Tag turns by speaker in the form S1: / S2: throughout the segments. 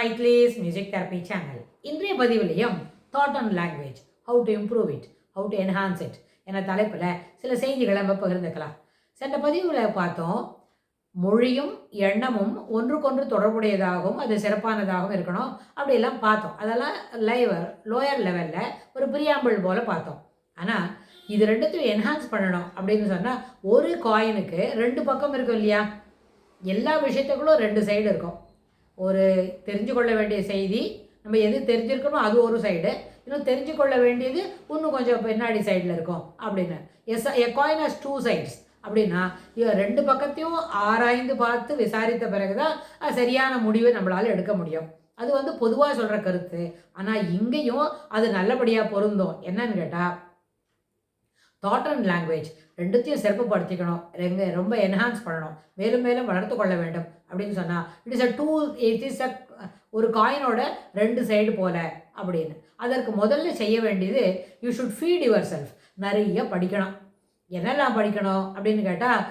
S1: மைத்லிஸ் music therapy channel. இன்றைய பதிவிலையும் thought and language, how to improve it, how to enhance it என தலைப்பில் சில செய்திகளை நம்ம பகிர்ந்துக்கலாம். சென்ற பதிவில் பார்த்தோம், மொழியும் எண்ணமும் ஒன்றுக்கொன்று தொடர்புடையதாகவும் அது சிறப்பானதாகவும் இருக்கணும் அப்படியெல்லாம் பார்த்தோம். அதெல்லாம் லோயர் லெவலில் ஒரு பிரியாம்பிள் போல் பார்த்தோம். ஆனால் இது ரெண்டுத்தையும் என்ஹான்ஸ் பண்ணணும் அப்படின்னு சொன்னால் ஒரு காயினுக்கு ரெண்டு பக்கம் இருக்கும் இல்லையா? எல்லா விஷயத்துக்குள்ளும் ரெண்டு சைடு இருக்கும். ஒரு தெரிஞ்சு கொள்ள வேண்டிய செய்தி, நம்ம எது தெரிஞ்சிருக்கணும் அது ஒரு சைடு, இன்னும் தெரிஞ்சு கொள்ள வேண்டியது இன்னும் கொஞ்சம் பின்னாடி சைடில் இருக்கும் அப்படின்னு. A coin has two sides அப்படின்னா ரெண்டு பக்கத்தையும் ஆராய்ந்து பார்த்து விசாரித்த பிறகு தான் சரியான முடிவை நம்மளால் எடுக்க முடியும். அது பொதுவாக சொல்கிற கருத்து. ஆனால் இங்கேயும் அது நல்லபடியாக பொருந்தும். என்னன்னு கேட்டால், தாட் அண்ட் லாங்குவேஜ் ரெண்டுத்தையும் சிறப்புப்படுத்திக்கணும், ரொம்ப என்ஹான்ஸ் பண்ணணும், மேலும் மேலும் வளர்த்து கொள்ள வேண்டும் அப்படின்னு சொன்னால் இட் இஸ் ஒரு காயினோட ரெண்டு சைடு போல அப்படின்னு. அதற்கு முதல்ல செய்ய வேண்டியது, you should feet your self. நிறைய படிக்கணும். என்னெல்லாம் படிக்கணும் அப்படின்னு கேட்டால்,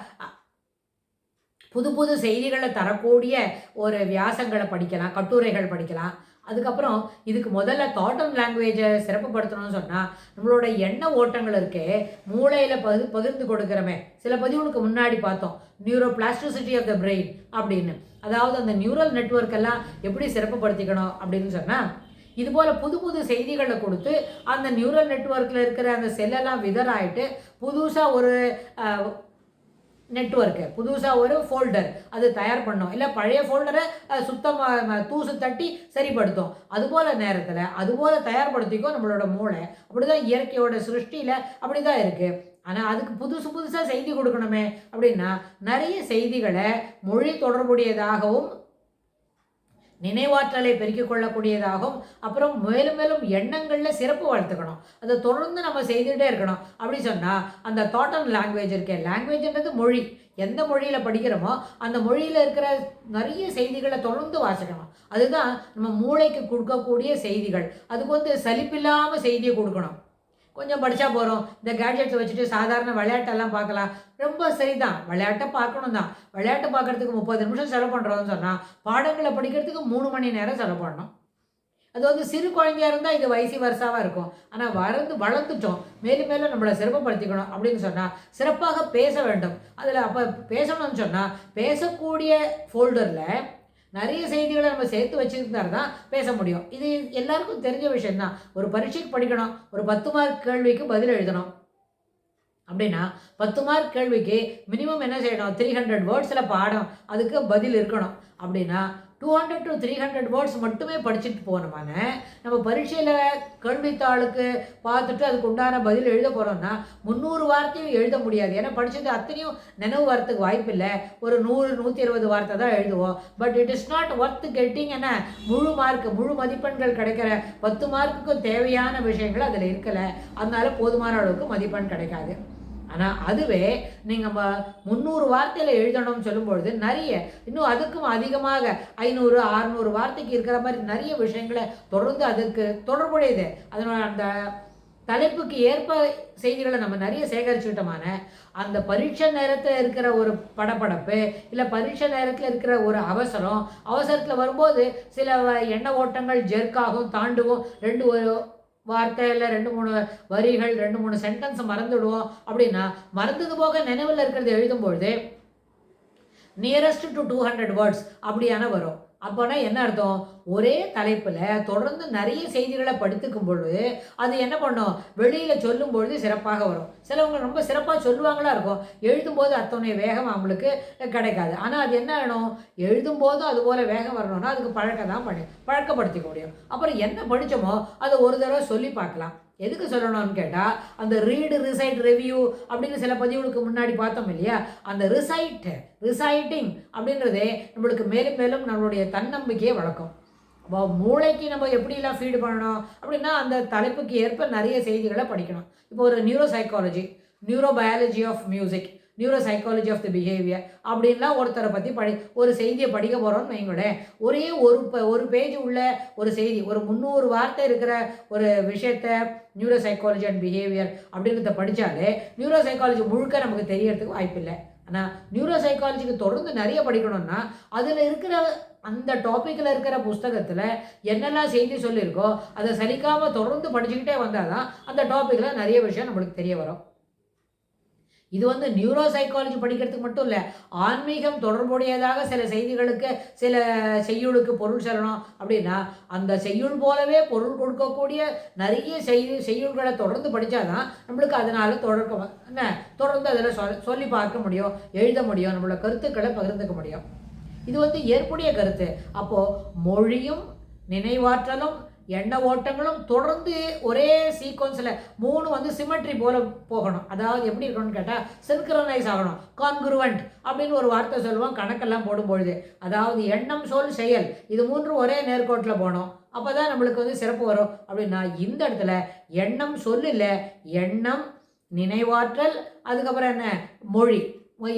S1: புது புது செய்திகளை தரக்கூடிய ஒரு வியாசங்களை படிக்கலாம், கட்டுரைகள் படிக்கலாம். அதுக்கப்புறம் இதுக்கு முதல்ல தாட் அண்ட் லாங்குவேஜை சிறப்புப்படுத்தணும்னு சொன்னால், நம்மளோட எண்ண ஓட்டங்கள் இருக்கே, மூளையில் பகிர்ந்து கொடுக்குறமே. சில பதிவுகளுக்கு முன்னாடி பார்த்தோம், neuroplasticity of the brain அப்படின்னு. அதாவது அந்த நியூரல் நெட்வொர்க் எல்லாம் எப்படி சிறப்புப்படுத்திக்கணும் அப்படின்னு சொன்னால், இதுபோல் புது புது செய்திகளை கொடுத்து அந்த நியூரல் நெட்வொர்க்கில் இருக்கிற அந்த செல்லெல்லாம் விதராயிட்டு புதுசாக ஒரு நெட்வொர்க்கு, புதுசாக ஒரு ஃபோல்டர் அது தயார் பண்ணோம். இல்லை பழைய ஃபோல்டரை சுத்தமாக தூசு தட்டி சரிப்படுத்தும். அதுபோல் நேரத்தில் அதுபோல் தயார்படுத்திக்கும் நம்மளோட மூளை. அப்படி தான் இயற்கையோட சிருஷ்டியில் அப்படி தான் இருக்குது. ஆனால் அதுக்கு புதுசாக செய்தி கொடுக்கணுமே அப்படின்னா, நிறைய செய்திகளை மொழி தொடர்புடையதாகவும் நினைவாற்றலை பெருக்கிக் கொள்ளக்கூடியதாகவும் அப்புறம் மேலும் மேலும் எண்ணங்களில் சிறப்பு வளர்த்துக்கணும். அதை தொடர்ந்து நம்ம செய்துகிட்டே இருக்கணும். அப்படி சொன்னால் அந்த தாட் அண்ட் லாங்குவேஜ் இருக்கே, லாங்குவேஜ்ன்றது மொழி. எந்த மொழியில் படிக்கிறோமோ அந்த மொழியில் இருக்கிற நிறைய செய்திகளை தொடர்ந்து வாசிக்கணும். அதுதான் நம்ம மூளைக்கு கொடுக்கக்கூடிய செய்திகள். அதுக்கு சலிப்பில்லாமல் செய்தியை கொடுக்கணும். கொஞ்சம் படித்தா போகிறோம், இந்த கேட்ஜெட்ஸை வச்சுட்டு சாதாரண விளையாட்டெல்லாம் பார்க்கலாம், ரொம்ப சரிதான், விளையாட்டை பார்க்கணும் தான். விளையாட்டை பார்க்குறதுக்கு 30 நிமிஷம் செலவு பண்ணுறோன்னு சொன்னால், பாடங்களை படிக்கிறதுக்கு 3 மணி நேரம் செலவு பண்ணணும். அது சிறு குழந்தையாக இருந்தால் இது வயசு வருஷாவாக இருக்கும். ஆனால் வளர்ந்துட்டோம், மேலும் மேலும் நம்மளை சிறப்புப்படுத்திக்கணும் அப்படின்னு சொன்னால் சிறப்பாக பேச வேண்டும். அதில் அப்போ பேசணும்னு சொன்னால் பேசக்கூடிய ஃபோல்டரில் நிறைய செய்திகளை நம்ம சேர்த்து வச்சுருந்தாரு தான் பேச முடியும். இது எல்லாருக்கும் தெரிஞ்ச விஷயம்தான். ஒரு பரீட்சைக்கு படிக்கணும், ஒரு 10 மார்க் கேள்விக்கு பதில் எழுதணும் அப்படின்னா 10 மார்க் கேள்விக்கு மினிமம் என்ன செய்யணும், 300 வேர்ட்ஸில் பாடம் அதுக்கு பதில் இருக்கணும். அப்படின்னா 200 to 300 வேர்ட்ஸ் மட்டுமே படிச்சுட்டு போனோமான நம்ம பரீட்சையில் கேள்வித்தாளுக்கு பார்த்துட்டு அதுக்கு உண்டான பதில் எழுத போகிறோம்னா 300 வார்த்தையும் எழுத முடியாது. ஏன்னா படித்தது அத்தனையும் நினைவு வரத்துக்கு வாய்ப்பு இல்லை. ஒரு 100-120 வார்த்தை தான் எழுதுவோம். But it is not worth getting. என்ன முழு மதிப்பெண்கள் கிடைக்கிற 10 மார்க்குக்கும் தேவையான விஷயங்கள் அதில் இருக்கலை. அதனால போதுமான அளவுக்கு மதிப்பெண் கிடைக்காது. ஆனால் அதுவே நீங்கள் 300 வார்த்தையில் எழுதணும்னு சொல்லும்பொழுது நிறைய இன்னும் அதுக்கும் அதிகமாக 500-600 வார்த்தைக்கு இருக்கிற மாதிரி நிறைய விஷயங்களை தொடர்ந்து அதுக்கு தொடர்புடையது. அதனோட அந்த தலைப்புக்கு ஏற்ப செய்திகளை நம்ம நிறைய சேகரிச்சுக்கிட்டோமான அந்த பரீட்சை நேரத்தில் இருக்கிற ஒரு படப்படப்பு, இல்லை பரீட்சை நேரத்தில் இருக்கிற ஒரு அவசரத்தில் வரும்போது சில எண்ண ஓட்டங்கள் ஜெர்க்காகவும் தாண்டுவோம். ஒரு வார்த்தையில் 2-3 வரிகள் 2-3 சென்டென்ஸ் மறந்துடுவோம். அப்படின்னா மறந்தது போக நினைவில் இருக்கிறது எழுதும்பொழுது நியரஸ்ட் டு 200 வேர்ட்ஸ் அப்படியான வரும். அப்போனா என்ன அர்த்தம், ஒரே தலைப்பில் தொடர்ந்து நிறைய செய்திகளை படித்துக்கும் பொழுது அது என்ன பண்ணும், வெளியில் சொல்லும் பொழுது சிறப்பாக வரும். சிலவங்க ரொம்ப சிறப்பாக சொல்லுவாங்களா இருக்கும், எழுதும்போது அத்தனை வேகம் அவங்களுக்கு கிடைக்காது. ஆனால் அது என்ன வேணும், எழுதும்போதும் அதுபோல் வேகம் வரணும்னா அதுக்கு பழக்கப்படுத்திக்க முடியும். அப்புறம் என்ன படித்தோமோ அதை ஒரு தடவை சொல்லி பார்க்கலாம். எதுக்கு சொல்லணும்னு கேட்டால், அந்த ரீடு ரிசைட் ரிவ்யூ அப்படின்னு சில பதிவுகளுக்கு முன்னாடி பார்த்தோம் இல்லையா, அந்த ரிசைட்டிங் அப்படின்றதே நம்மளுக்கு மேலும் மேலும் நம்மளுடைய தன்னம்பிக்கையை வளர்க்கும். மூளைக்கு நம்ம எப்படிலாம் ஃபீடு பண்ணணும் அப்படின்னா அந்த தலைப்புக்கு ஏற்ப நிறைய செய்திகளை படிக்கணும். இப்போ ஒரு neurobiology of music, neuropsychology of the behaviour அப்படின்லாம் ஒருத்தரை பற்றி ஒரு செய்தியை படிக்க போகிறோன்னு வைங்களேன். ஒரே ஒரு பேஜ் உள்ள ஒரு செய்தி, ஒரு 300 வார்த்தை இருக்கிற ஒரு விஷயத்தை நியூரோ சைக்காலஜி அண்ட் பிஹேவியர் அப்படின்றத படித்தாலே நியூரோ சைக்காலஜி முழுக்க நமக்கு தெரியறதுக்கு வாய்ப்பில்லை. ஆனால் நியூரோ சைக்காலஜிக்கு தொடர்ந்து நிறைய படிக்கணும்னா அதில் இருக்கிற அந்த டாப்பிக்கில் இருக்கிற புஸ்தகத்தில் என்னெல்லாம் செய்தி சொல்லியிருக்கோ அதை சலிக்காமல் தொடர்ந்து படிச்சுக்கிட்டே வந்தால் தான் அந்த டாப்பிக்கில் நிறைய விஷயம் நம்மளுக்கு தெரிய வரும். இது வந்து நியூரோ சைக்காலஜி படிக்கிறதுக்கு மட்டும் இல்லை, ஆன்மீகம் தொடர்புடையதாக சில செய்திகளுக்கு சில செய்யுளுக்கு பொருள் சொல்லணும் அப்படின்னா அந்த செய்யுள் போலவே பொருள் கொடுக்கக்கூடிய நிறைய செய்யுள்களை தொடர்ந்து படித்தாதான் நம்மளுக்கு அதனால் தொடர்ந்து அதில் சொல்லி பார்க்க முடியும், எழுத முடியும், நம்மளோட கருத்துக்களை பகிர்ந்துக்க முடியும். இது வந்து ஏற்புடைய கருத்து. அப்போது மொழியும் நினைவாற்றலும் எண்ண ஓட்டங்களும் தொடர்ந்து ஒரே சீக்வன்ஸில் 3 வந்து சிமெட்ரி போல போகணும். அதாவது எப்படி இருக்கணும்னு கேட்டால் சின்க்ரனைஸ் ஆகணும். கான்குருவன்ட் அப்படின்னு ஒரு வார்த்தை சொல்லுவோம் கணக்கெல்லாம் போடும்பொழுது. அதாவது எண்ணம் சொல் செயல் இது 3 ஒரே நேர்கோட்டில் போகணும். அப்போ தான் நம்மளுக்கு வந்து சிறப்பு வரும். அப்படின்னா இந்த இடத்துல எண்ணம் சொல் இல்லை, எண்ணம் நினைவாற்றல் அதுக்கப்புறம் என்ன மொழி.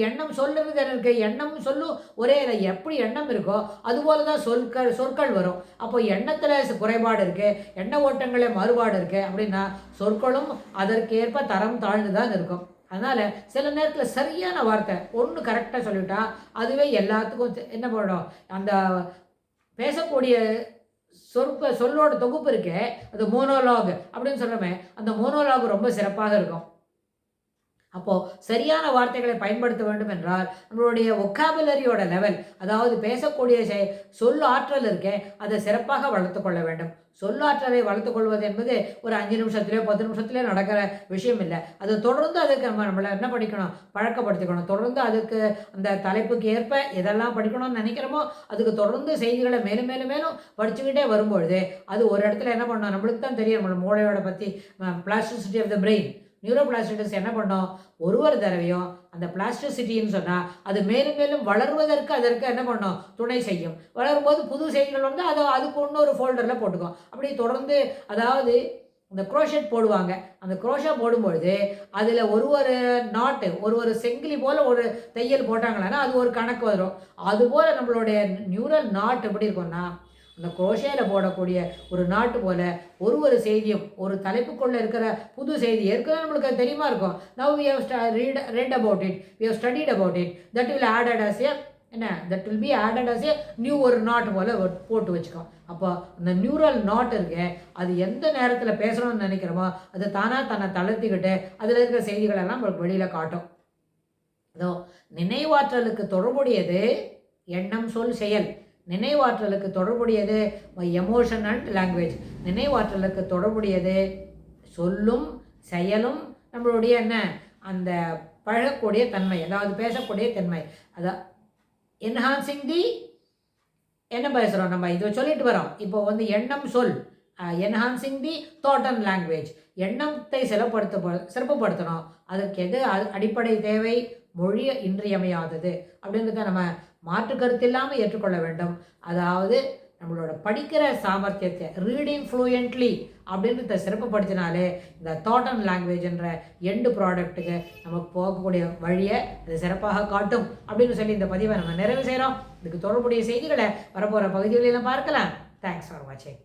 S1: எண்ணம் சொல்லுறது எனக்கு எண்ணம் சொல்லும் ஒரே எப்படி எண்ணம் இருக்கோ அதுபோல தான் சொற்கள் வரும். அப்போ எண்ணத்தில் குறைபாடு இருக்குது, எண்ண ஓட்டங்களில் மாறுபாடு இருக்குது அப்படின்னா சொற்களும் அதற்கேற்ப தரம் தாழ்ந்து தான் இருக்கும். அதனால் சில நேரத்தில் சரியான வார்த்தை ஒன்று கரெக்டாக சொல்லிட்டா அதுவே எல்லாத்துக்கும் என்ன பண்ணணும், அந்த பேசக்கூடிய சொல்லோட தொகுப்பு இருக்கே அது மோனோலாக் அப்படின்னு சொல்கிறோமே, அந்த மோனோலாக் ரொம்ப சிறப்பாக இருக்கும். அப்போது சரியான வார்த்தைகளை பயன்படுத்த வேண்டும் என்றால் நம்மளுடைய ஒக்காபுலரியோட லெவல், அதாவது பேசக்கூடிய சொல் ஆற்றல் இருக்கே அதை சிறப்பாக வளர்த்து கொள்ள வேண்டும். சொல்லாற்றலை வளர்த்துக்கொள்வது என்பது ஒரு 5 நிமிஷத்துலேயோ 10 நிமிஷத்துலேயோ நடக்கிற விஷயம் இல்லை. அது தொடர்ந்து அதுக்கு நம்மளை என்ன படிக்கணும், பழக்கப்படுத்திக்கணும். தொடர்ந்து அதுக்கு அந்த தலைப்புக்கு ஏற்ப எதெல்லாம் படிக்கணும்னு நினைக்கிறோமோ அதுக்கு தொடர்ந்து செய்திகளை மேலும் மேலும் மேலும் படிச்சுக்கிட்டே வரும்பொழுது அது ஒரு இடத்துல என்ன பண்ணணும், நம்மளுக்கு தான் தெரியும் நம்மளோட மூளையோட பற்றி plasticity of the brain. Neuroplasticity என்ன பண்ணோம், ஒரு தடவையும் அந்த பிளாஸ்டிசிட்டின்னு சொன்னால் அது மேலும் மேலும் வளர்வதற்கு அதற்கு என்ன பண்ணோம், துணை செய்யும். வளரும்போது புது செய்திகள் வந்து அதை அதுக்கு இன்னொரு ஃபோல்டரில் போட்டுக்கும். அப்படி தொடர்ந்து அதாவது இந்த குரோஷெட் போடுவாங்க. அந்த குரோஷா போடும்பொழுது அதில் ஒரு நாட்டு ஒரு செங்கிலி போல் ஒரு தையல் போட்டாங்களான்னா அது ஒரு கணக்கு வரும். அதுபோல் நம்மளுடைய நியூரல் நாட் எப்படி இருக்கும்னா அந்த குரோஷேயில் போடக்கூடிய ஒரு நாட்டு போல் ஒரு செய்தியும் ஒரு தலைப்புக்குள்ளே இருக்கிற புது செய்தி ஏற்கனவே நம்மளுக்கு அது தெரியுமா இருக்கும். Now we have read about it, we have studied about it, that will added as a that will be added as a new ஒரு நாட் போல் போட்டு வச்சுக்கோம். அப்போ அந்த நியூரல் நாட் இருக்கு அது எந்த நேரத்தில் பேசணும்னு நினைக்கிறோமோ அது தானாக தன்னை தளர்த்திக்கிட்டு அதில் இருக்கிற செய்திகளெல்லாம் நம்மளுக்கு வெளியில் காட்டும். அதோ நினைவாற்றலுக்கு தொடர்புடையது எண்ணம் சொல் செயல். நினைவாற்றலுக்கு தொடர்புடையது எமோஷன் அண்ட் லாங்குவேஜ். நினைவாற்றலுக்கு தொடர்புடையது சொல்லும் செயலும் நம்மளுடைய என்ன அந்த பழகக்கூடிய தன்மை, அதாவது பேசக்கூடிய தன்மை. அதான் என்ஹான்சிங் தி என்ன பேசுகிறோம் நம்ம இதை சொல்லிட்டு வரோம். இப்போ வந்து எண்ணம் சொல் enhancing the thought and language. எண்ணத்தை சிறப்புப்படுத்தணும். அதற்கு எது அடிப்படை தேவை, மொழி இன்றியமையாதது அப்படின்றத நம்ம மாற்று கருத்து இல்லாமல் ஏற்றுக்கொள்ள வேண்டும். அதாவது நம்மளோட படிக்கிற சாமர்த்தியத்தை ரீடிங் ஃப்ளூயன்ட்லி அப்படின்றத சிறப்புப்படுத்தினாலே இந்த தாட் அண்ட் லாங்குவேஜ் என்ற எண்டு ப்ராடக்ட்டுக்கு நமக்கு போகக்கூடிய வழியை அது சிறப்பாக காட்டும் அப்படின்னு சொல்லி இந்த பதிவை நம்ம நிறைவு செய்கிறோம். இதுக்கு தொடர்புடைய செய்திகளை வரப்போகிற பகுதிகளில் பார்க்கலாம். தேங்க்ஸ் ஃபார் வாட்சிங்.